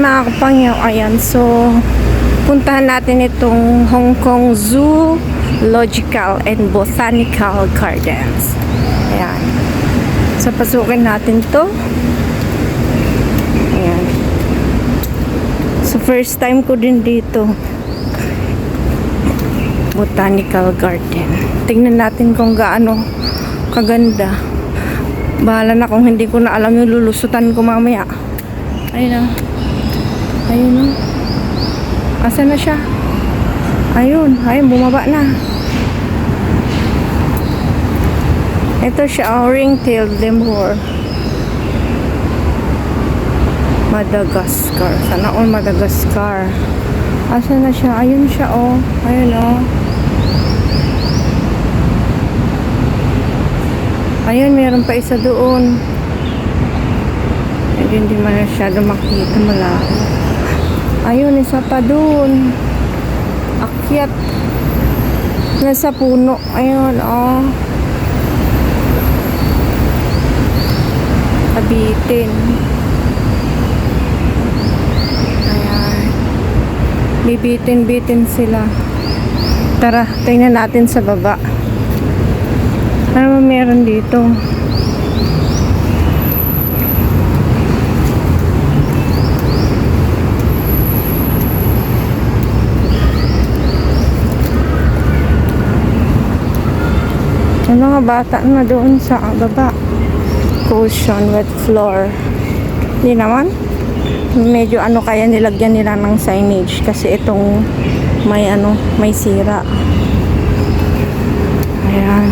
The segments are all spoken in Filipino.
mga kapangyaw, ayan. So, puntahan natin itong Hong Kong Zoological and Botanical Gardens. Ayan. So, pasukin natin to. Ayan. So, first time ko din dito. Botanical Garden. Tingnan natin kung gaano kaganda. Bahala na kung hindi ko na alam yung lulusutan ko mamaya. Ayun na. Ayun na. Asa na siya? Ayun. Ayun, bumaba na. Ito siya, ring-tailed lemur. Madagascar. Sana all Madagascar. Asa na siya? Ayun siya, oh. Ayun, oh. Ayun, meron pa isa doon. Hindi man masyado makita, malayo. Ayun, isa pa doon. Akyat. Nasa puno. Ayun, oh. Kabitin. Ayan. Bibitin-bitin sila. Tara, tingnan natin sa baba. Ano meron dito? Ano nga bata na doon sa baba? Cushion, wet floor. Hindi naman. Medyo ano kaya nilagyan nila ng signage kasi itong may ano, may sira. Ayan.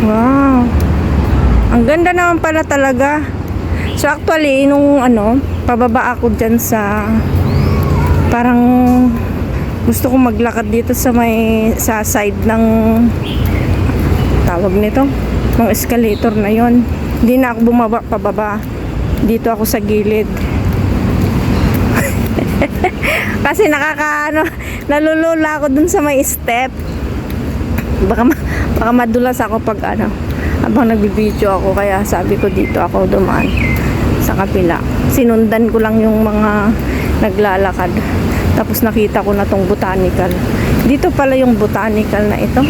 Wow. Ang ganda naman pala talaga. So actually, nung ano, pababa ako dyan sa parang gusto kong maglakad dito sa sa side ng tawag nito, ng escalator na yon. Hindi na ako bumaba pababa. Dito ako sa gilid. Kasi nakakaano, nalulula ako dun sa may step. Baka madulas ako pag ano, habang nagbibideo ako, kaya sabi ko dito ako dumaan sa kapila. Sinundan ko lang yung mga naglalakad. Tapos nakita ko na tong botanical. Dito pala yung botanical na ito.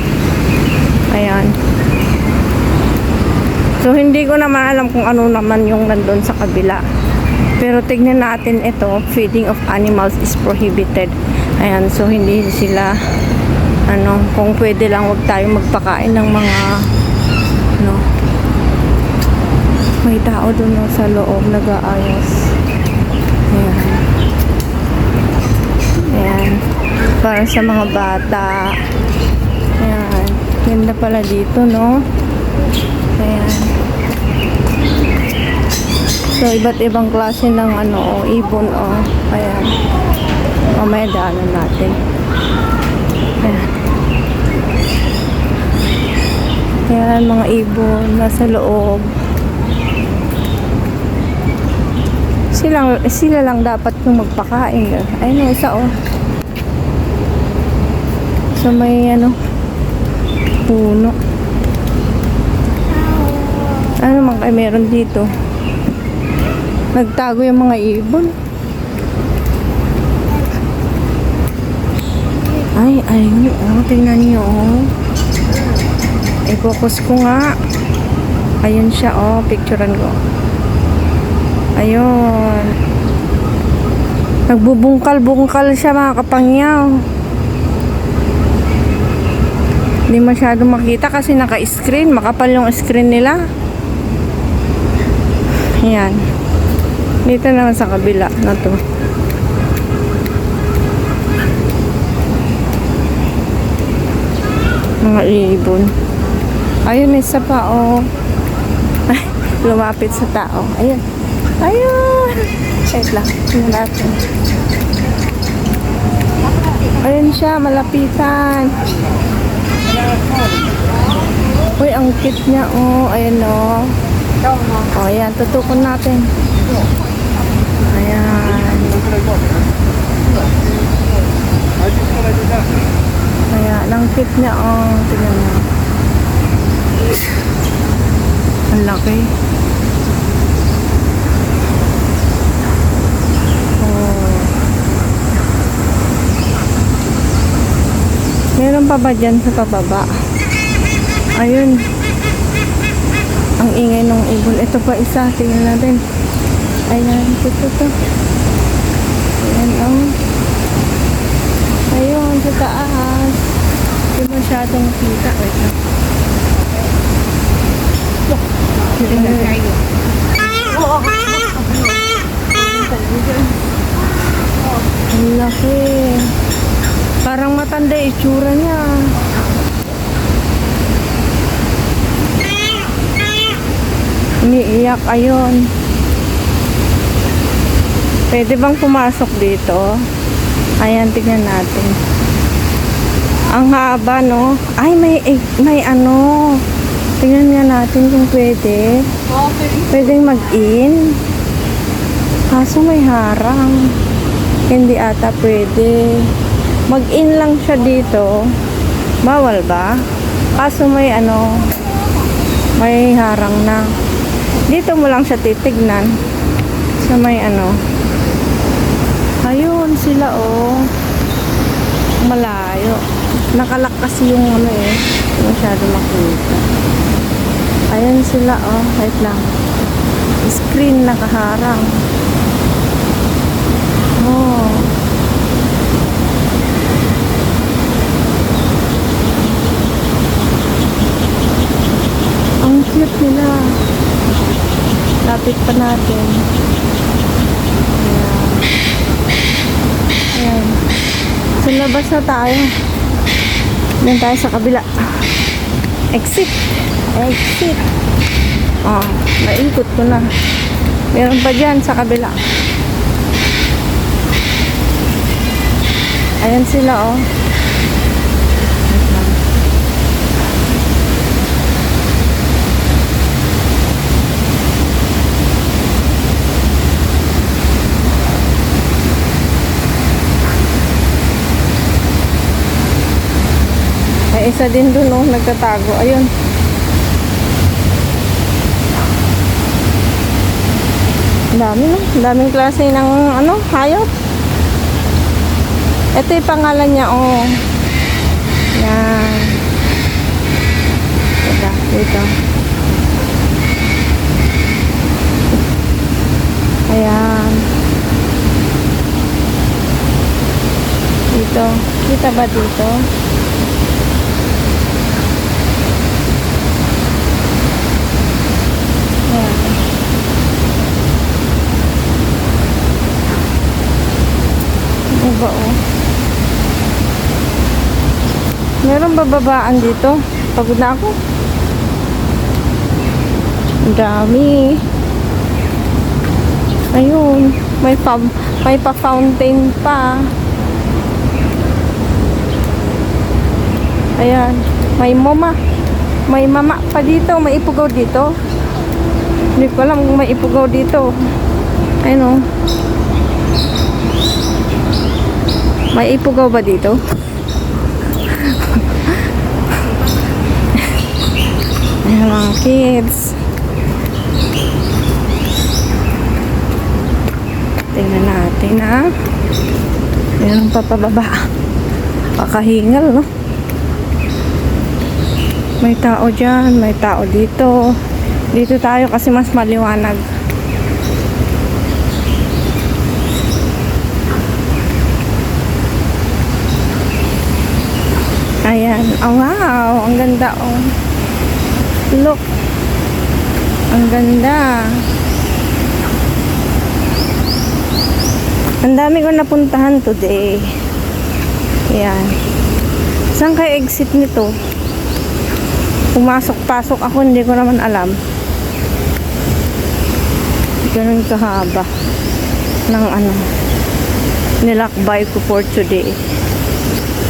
Ayan. So hindi ko naman alam kung ano naman yung nandun sa kabila. Pero tignan natin ito, feeding of animals is prohibited. Ayan, so hindi sila ano, kung pwede lang wag tayo magpakain ng mga ano. May tao doon sa loob nag-aayos. Ayan. Ayan. Para sa mga bata. Ayan. Ganda pala dito, no? Ayan. So, iba't ibang klase ng ano, ibon, oh. Ayan. Mamaya daanan natin. Ayan. Ayan, mga ibon nasa loob. Sila lang dapat yung magpakain. Ayun, isa, oh. So, may ano, puno. Ano man kayo meron dito? Nagtago yung mga ibon. Ayun, oh, tingnan niyo, oh. I-focus ko nga. Ayun siya, oh, picturean ko. Ayun. Nagbubungkal-bungkal siya, mga kapangyaw. Hindi masyado makita kasi naka-screen. Makapal yung screen nila. Ayan. Dito naman sa kabila na to. Mga ibon. Ayun, isa pa, oh. Ay, lumapit sa tao. Ayun. Ayun. Wait lang. Tingnan natin. Ayun siya, malapitan. Uy, ang cute niya, oh. Ayun, oh. Oh, ayan. Tutukon natin. Ayan. Ayan, ang cute niya, oh. Tingnan mo. Ang laki. pa ba dyan sa pababa? Ayun. Ang ingay ng ibon. Ito pa isa. Tingnan natin. Ayan. Ito. Ayan, oh. Ayun, sa taas. Hindi masyadong kita. Wait lang. Ang laki. Parang matanda itsura niya. Umiiyak, ayun. Pwede bang pumasok dito? Ayan, tignan natin. Ang haba, no? Ay, may ano. Tignan nga natin kung pwede. Pwedeng mag-in. Kaso may harang. Hindi ata pwede. Mag-in lang siya dito. Bawal ba? Kaso may ano, may harang na. Dito mo lang siya titignan. Sa may ano. Ayun sila, oh. Malayo. Nakalak kasi yung ano eh. Hindi masyado makita. Ayan sila, oh. Wait lang. Screen nakaharang. Oh. Ang cute nila. Lapit pa natin. Ayan. Ayan. Sa labas na tayo. Doon tayo sa kabila. Exit. Oh, naikot ko na. Meron pa dyan sa kabila. Ayan sila, oh. Ay, isa din dun, oh, nagtatago. Ayun. Dami, no? Daming klase ng, ano, hayop. Ito yung pangalan niya, oh. Yan. Dito. Ayan. Dito. Kita ba dito? Ayan. Ano ba, oh? Meron bababaan dito. Pagod na ako. Ang dami. Ayun. May pa-fountain pa. Ayan. May mama. May mama pa dito. May ipugaw dito. Hindi ko alam kung may ipugaw dito. Ayun, oh. May ipugaw ba dito? Ayan mga kids. Tingnan natin, ha. Ayan ang papababa. Pakahingal, no? May tao dyan. May tao dito. Dito tayo kasi mas maliwanag. Ayan. Oh, wow. Ang ganda, oh. Look. Ang ganda. Ang dami ko napuntahan today. Ayan. Saan kayo exit nito? Pumasok-pasok ako, hindi ko naman alam. Ganun kahaba ng ano, nilakbay ko for today.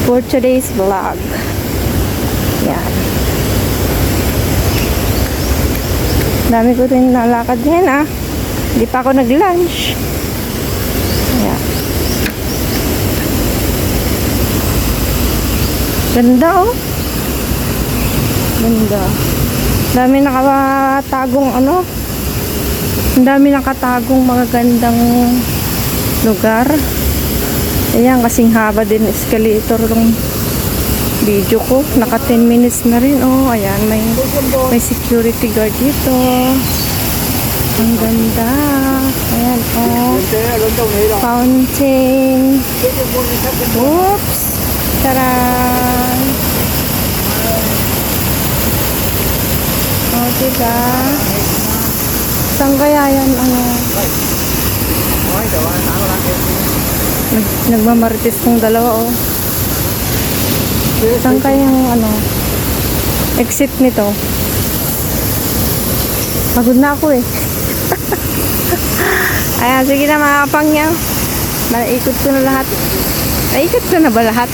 For today's vlog. Yan. Dami ko rin nalakad ngayon, ah. Hindi pa ako nag-lunch. Yan. Ganda, oh. Ganda. Dami nakatagong ano. Ang dami nakatagong mga gandang lugar. Ayan, kasing haba din escalator ng video ko. Naka 10 minutes na rin. Oh, ayan. May security guard dito. Ang ganda. Ayan, oh. Fountain. Oops. Taran. Oh, diba? Saan kaya yan, ano? Nagmamarites kong dalawa, oh. Saan kaya yung, ano, exit nito? Pagod na ako, eh. Ayan, sige na mga kapangyaw. Naikot ko na lahat. Naikot ko na ba lahat?